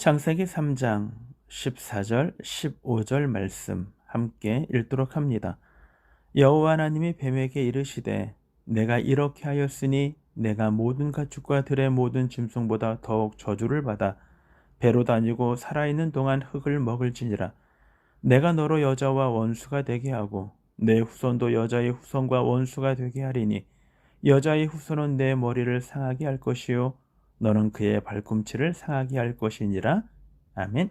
창세기 3장 14절 15절 말씀 함께 읽도록 합니다. 여호와 하나님이 뱀에게 이르시되 내가 이렇게 하였으니 내가 모든 가축과 들의 모든 짐승보다 더욱 저주를 받아 배로 다니고 살아있는 동안 흙을 먹을지니라. 내가 너로 여자와 원수가 되게 하고 내 후손도 여자의 후손과 원수가 되게 하리니 여자의 후손은 내 머리를 상하게 할 것이요 너는 그의 발꿈치를 상하게 할 것이니라. 아멘.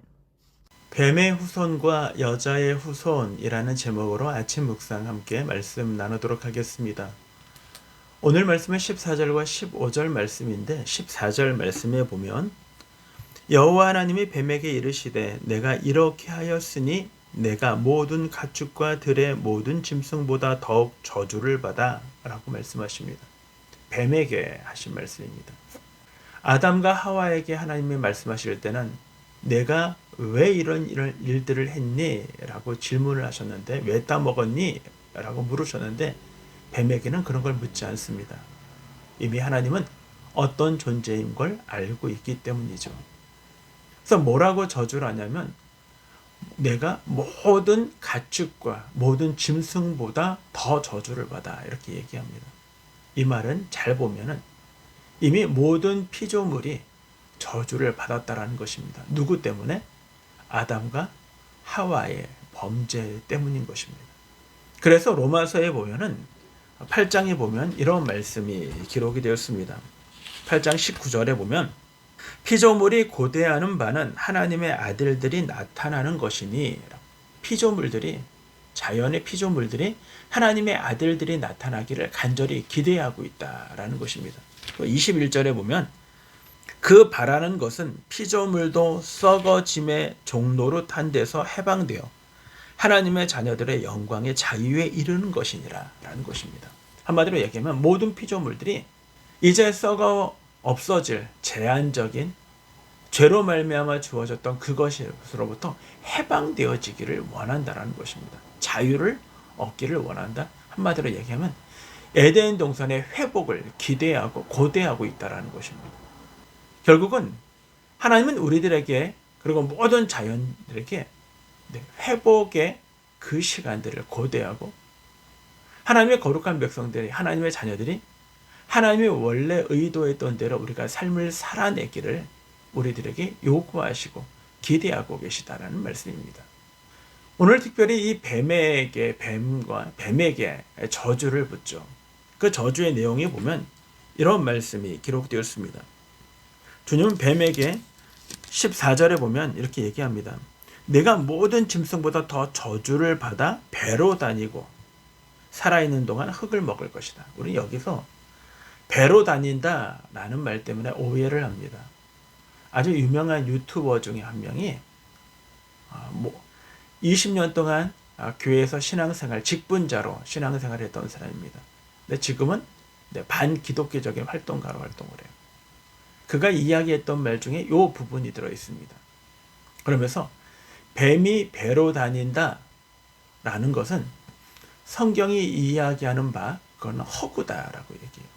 뱀의 후손과 여자의 후손이라는 제목으로 아침 묵상 함께 말씀 나누도록 하겠습니다. 오늘 말씀은 14절과 15절 말씀인데 14절 말씀에 보면 여호와 하나님이 뱀에게 이르시되 내가 이렇게 하였으니 내가 모든 가축과 들의 모든 짐승보다 더욱 저주를 받아 라고 말씀하십니다. 뱀에게 하신 말씀입니다. 아담과 하와에게 하나님이 말씀하실 때는 내가 왜 이런 일들을 했니? 라고 질문을 하셨는데 왜 따먹었니? 라고 물으셨는데 뱀에게는 그런 걸 묻지 않습니다. 이미 하나님은 어떤 존재인 걸 알고 있기 때문이죠. 그래서 뭐라고 저주를 하냐면 내가 모든 가축과 모든 짐승보다 더 저주를 받아 이렇게 얘기합니다. 이 말은 잘 보면은 이미 모든 피조물이 저주를 받았다라는 것입니다. 누구 때문에? 아담과 하와의 범죄 때문인 것입니다. 그래서 로마서에 보면은 8장에 보면 이런 말씀이 기록이 되었습니다. 8장 19절에 보면 피조물이 고대하는 바는 하나님의 아들들이 나타나는 것이니 피조물들이 자연의 피조물들이 하나님의 아들들이 나타나기를 간절히 기대하고 있다라는 것입니다. 21절에 보면 그 바라는 것은 피조물도 썩어짐의 종로로 탄 데서 해방되어 하나님의 자녀들의 영광의 자유에 이르는 것이니라 라는 것입니다. 한마디로 얘기하면 모든 피조물들이 이제 썩어 없어질 제한적인 죄로 말미암아 주어졌던 그것으로부터 해방되어지기를 원한다라는 것입니다. 자유를 얻기를 원한다. 한마디로 얘기하면 에덴 동산의 회복을 기대하고 고대하고 있다라는 것입니다. 결국은 하나님은 우리들에게 그리고 모든 자연들에게 회복의 그 시간들을 고대하고 하나님의 거룩한 백성들이 하나님의 자녀들이 하나님이 원래 의도했던 대로 우리가 삶을 살아내기를 우리들에게 요구하시고 기대하고 계시다라는 말씀입니다. 오늘 특별히 이 뱀에게 저주를 붙죠. 그 저주의 내용에 보면 이런 말씀이 기록되었습니다. 주님은 뱀에게 14절에 보면 이렇게 얘기합니다. 내가 모든 짐승보다 더 저주를 받아 배로 다니고 살아있는 동안 흙을 먹을 것이다. 우리 여기서 배로 다닌다라는 말 때문에 오해를 합니다. 아주 유명한 유튜버 중에 한 명이 20년 동안 교회에서 직분자로 신앙생활을 했던 사람입니다. 근데 지금은 반기독교적인 활동가로 활동을 해요. 그가 이야기했던 말 중에 이 부분이 들어있습니다. 그러면서 뱀이 배로 다닌다 라는 것은 성경이 이야기하는 바 그건 허구다라고 얘기해요.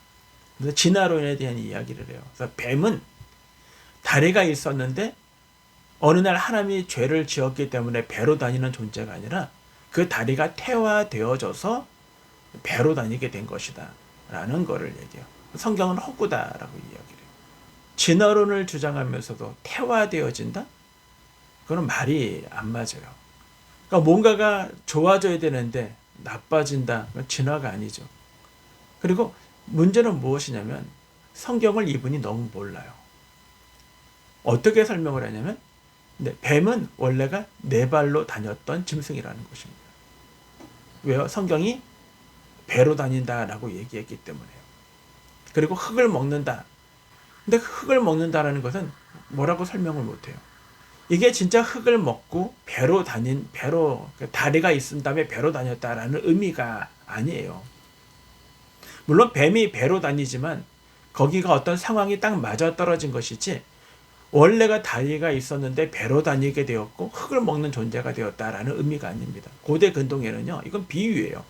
그래서 진화론에 대한 이야기를 해요. 그래서 뱀은 다리가 있었는데 어느 날 하나님이 죄를 지었기 때문에 배로 다니는 존재가 아니라 그 다리가 태화되어져서 배로 다니게 된 것이다 라는 것을 얘기해요. 성경은 허구다라고 이야기를 해요. 진화론을 주장하면서도 태화되어진다? 그건 말이 안 맞아요. 그러니까 뭔가가 좋아져야 되는데 나빠진다? 그건 진화가 아니죠. 그리고 문제는 무엇이냐면 성경을 이분이 너무 몰라요. 어떻게 설명을 하냐면 뱀은 원래가 네 발로 다녔던 짐승이라는 것입니다. 왜요? 성경이 배로 다닌다라고 얘기했기 때문에요. 그리고 흙을 먹는다. 근데 흙을 먹는다라는 것은 뭐라고 설명을 못해요. 이게 진짜 흙을 먹고 다리가 있은 다음에 배로 다녔다라는 의미가 아니에요. 물론 뱀이 배로 다니지만 거기가 어떤 상황이 딱 맞아떨어진 것이지 원래가 다리가 있었는데 배로 다니게 되었고 흙을 먹는 존재가 되었다라는 의미가 아닙니다. 고대 근동에는요, 이건 비유예요.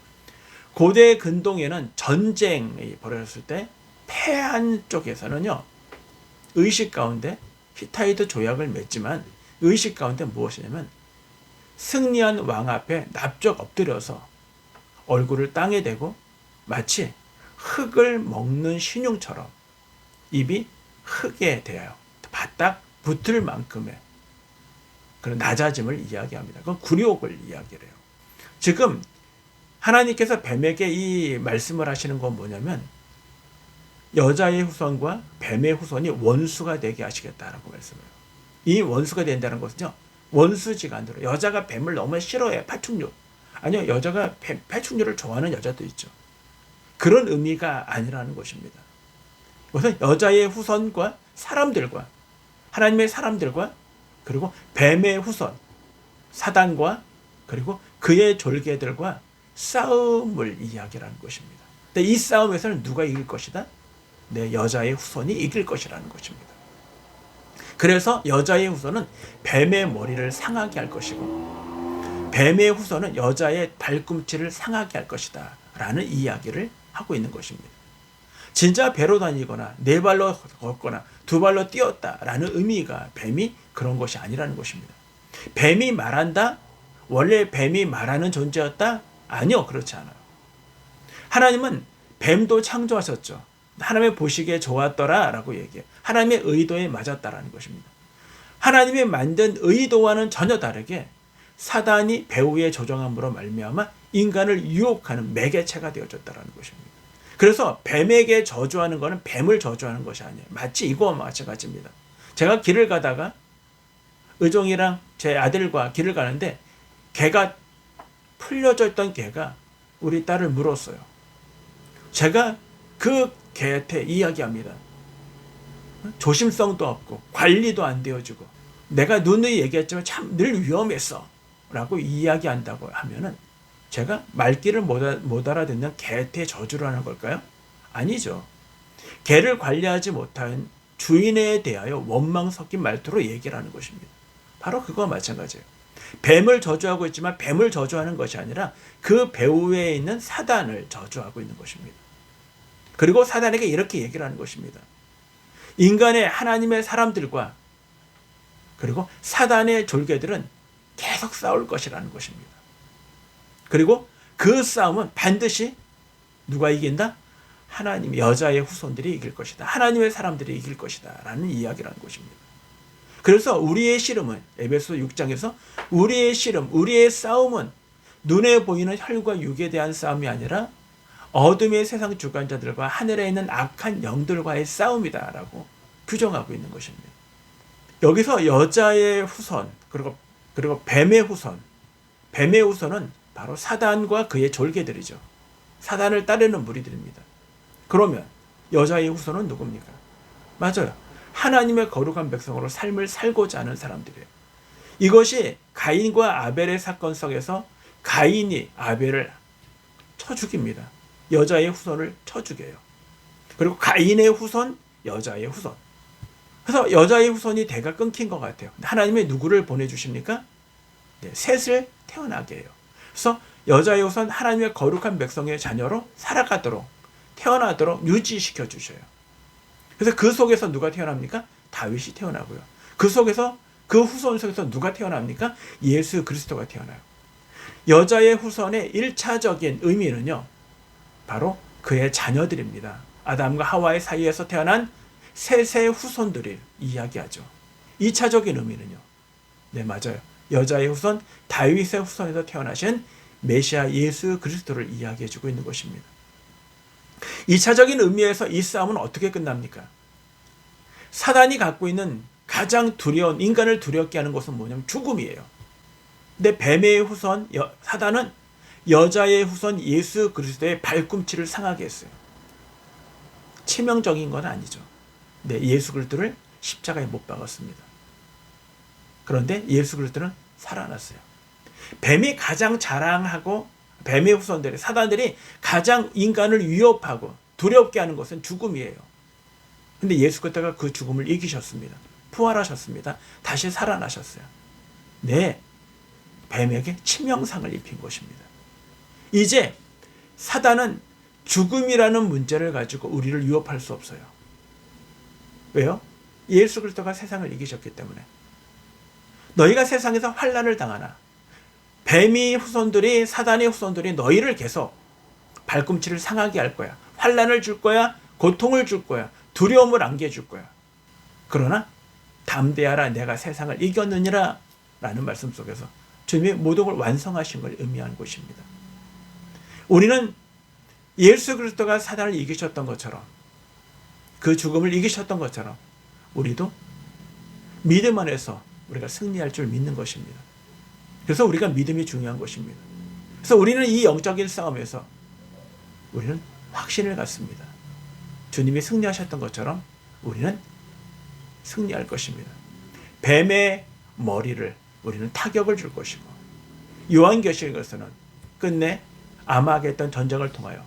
고대 근동에는 전쟁이 벌어졌을 때 패한 쪽에서는요, 의식 가운데 히타이트 조약을 맺지만 의식 가운데 무엇이냐면 승리한 왕 앞에 납작 엎드려서 얼굴을 땅에 대고 마치 흙을 먹는 신용처럼 입이 흙에 대하여 바닥 붙을 만큼의 그런 낮아짐을 이야기합니다. 그건 굴욕을 이야기를 해요. 지금 하나님께서 뱀에게 이 말씀을 하시는 건 뭐냐면 여자의 후손과 뱀의 후손이 원수가 되게 하시겠다라고 말씀해요. 이 원수가 된다는 것은요, 원수지간으로 여자가 뱀을 너무 싫어해. 파충류. 아니요, 여자가 파충류를 좋아하는 여자도 있죠. 그런 의미가 아니라는 것입니다. 그것은 여자의 후손과 사람들과 하나님의 사람들과 그리고 뱀의 후손 사단과 그리고 그의 졸개들과 싸움을 이야기하는 것입니다. 근데 이 싸움에서는 누가 이길 것이다? 내 여자의 후손이 이길 것이라는 것입니다. 그래서 여자의 후손은 뱀의 머리를 상하게 할 것이고 뱀의 후손은 여자의 발꿈치를 상하게 할 것이다 라는 이야기를 하고 있는 것입니다. 진짜 배로 다니거나 네 발로 걷거나 두 발로 뛰었다라는 의미가 뱀이 그런 것이 아니라는 것입니다. 뱀이 말한다? 원래 뱀이 말하는 존재였다? 아니요, 그렇지 않아요. 하나님은 뱀도 창조하셨죠. 하나님의 보시기에 좋았더라 라고 얘기해요. 하나님의 의도에 맞았다라는 것입니다. 하나님이 만든 의도와는 전혀 다르게 사단이 배후에 조종함으로 말미암아 인간을 유혹하는 매개체가 되어졌다라는 것입니다. 그래서 뱀에게 저주하는 것은 뱀을 저주하는 것이 아니에요. 마치 이거와 마찬가지입니다. 제가 길을 가다가 의종이랑 제 아들과 길을 가는데 개가 풀려져 있던 개가 우리 딸을 물었어요. 제가 그 개한테 이야기합니다. 조심성도 없고 관리도 안 되어주고 내가 누누이 얘기했지만 참 늘 위험했어 라고 이야기한다고 하면은 제가 말귀를 못 알아듣는 개한테 저주를 하는 걸까요? 아니죠. 개를 관리하지 못한 주인에 대하여 원망 섞인 말투로 얘기를 하는 것입니다. 바로 그거와 마찬가지예요. 뱀을 저주하고 있지만 뱀을 저주하는 것이 아니라 그 배후에 있는 사단을 저주하고 있는 것입니다. 그리고 사단에게 이렇게 얘기를 하는 것입니다. 인간의 하나님의 사람들과 그리고 사단의 졸개들은 계속 싸울 것이라는 것입니다. 그리고 그 싸움은 반드시 누가 이긴다? 하나님, 여자의 후손들이 이길 것이다. 하나님의 사람들이 이길 것이다. 라는 이야기를 하는 것입니다. 그래서 우리의 씨름은 에베소 6장에서 우리의 씨름, 우리의 싸움은 눈에 보이는 혈과 육에 대한 싸움이 아니라 어둠의 세상 주관자들과 하늘에 있는 악한 영들과의 싸움이다 라고 규정하고 있는 것입니다. 여기서 여자의 후손 그리고 뱀의 후손은 바로 사단과 그의 졸개들이죠. 사단을 따르는 무리들입니다. 그러면 여자의 후손은 누굽니까? 맞아요. 하나님의 거룩한 백성으로 삶을 살고자 하는 사람들이에요. 이것이 가인과 아벨의 사건 속에서 가인이 아벨을 쳐 죽입니다. 여자의 후손을 쳐 죽여요. 그리고 가인의 후손, 여자의 후손. 그래서 여자의 후손이 대가 끊긴 것 같아요. 하나님이 누구를 보내주십니까? 네, 셋을 태어나게 해요. 그래서 여자의 후손 하나님의 거룩한 백성의 자녀로 살아가도록 태어나도록 유지시켜 주셔요. 그래서 그 속에서 누가 태어납니까? 다윗이 태어나고요. 그 속에서 그 후손 속에서 누가 태어납니까? 예수 그리스도가 태어나요. 여자의 후손의 1차적인 의미는요. 바로 그의 자녀들입니다. 아담과 하와의 사이에서 태어난 셋의 후손들을 이야기하죠. 2차적인 의미는요. 네, 맞아요. 여자의 후손 다윗의 후손에서 태어나신 메시아 예수 그리스도를 이야기해주고 있는 것입니다. 2차적인 의미에서 이 싸움은 어떻게 끝납니까? 사단이 갖고 있는 가장 두려운 인간을 두렵게 하는 것은 뭐냐면 죽음이에요. 근데 뱀의 후손 사단은 여자의 후손 예수 그리스도의 발꿈치를 상하게 했어요. 치명적인 건 아니죠. 네, 예수 그리스도를 십자가에 못 박았습니다. 그런데 예수 그리스도는 살아났어요. 뱀이 가장 자랑하고 뱀의 후손들이 사단들이 가장 인간을 위협하고 두렵게 하는 것은 죽음이에요. 근데 예수 그리스도가 그 죽음을 이기셨습니다. 부활하셨습니다. 다시 살아나셨어요. 네, 뱀에게 치명상을 입힌 것입니다. 이제 사단은 죽음이라는 문제를 가지고 우리를 위협할 수 없어요. 왜요? 예수 그리스도가 세상을 이기셨기 때문에. 너희가 세상에서 환난을 당하나 뱀의 후손들이, 사단의 후손들이 너희를 계속 발꿈치를 상하게 할 거야. 환난을 줄 거야. 고통을 줄 거야. 두려움을 안겨줄 거야. 그러나 담대하라, 내가 세상을 이겼느니라 라는 말씀 속에서 주님이 모든 걸 완성하신 걸 의미하는 것입니다. 우리는 예수 그리스도가 사단을 이기셨던 것처럼, 그 죽음을 이기셨던 것처럼 우리도 믿음 안에서 우리가 승리할 줄 믿는 것입니다. 그래서 우리가 믿음이 중요한 것입니다. 그래서 우리는 이 영적인 싸움에서 우리는 확신을 갖습니다. 주님이 승리하셨던 것처럼 우리는 승리할 것입니다. 뱀의 머리를 우리는 타격을 줄 것이고, 요한계시록에서는 끝내 아마겟돈 전쟁을 통하여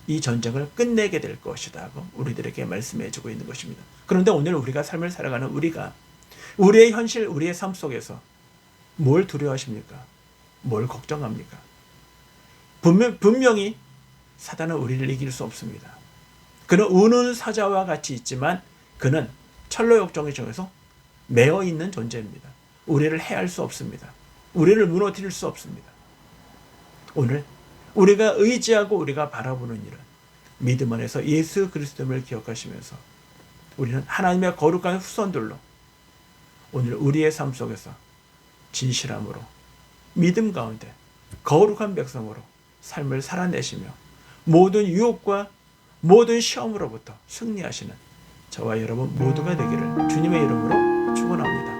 이 전쟁을 끝내게 될 것이다 하고 우리들에게 말씀해 주고 있는 것입니다. 그런데 오늘 우리가 삶을 살아가는 우리가 우리의 현실, 우리의 삶 속에서 뭘 두려워하십니까? 뭘 걱정합니까? 분명히 사단은 우리를 이길 수 없습니다. 그는 우는 사자와 같이 있지만 그는 철로 역정의 중에서 매어 있는 존재입니다. 우리를 해할 수 없습니다. 우리를 무너뜨릴 수 없습니다. 오늘 우리가 의지하고 우리가 바라보는 일은 믿음 안에서 예수 그리스도를 기억하시면서 우리는 하나님의 거룩한 후손들로 오늘 우리의 삶 속에서 진실함으로 믿음 가운데 거룩한 백성으로 삶을 살아내시며 모든 유혹과 모든 시험으로부터 승리하시는 저와 여러분 모두가 되기를 주님의 이름으로 축원합니다.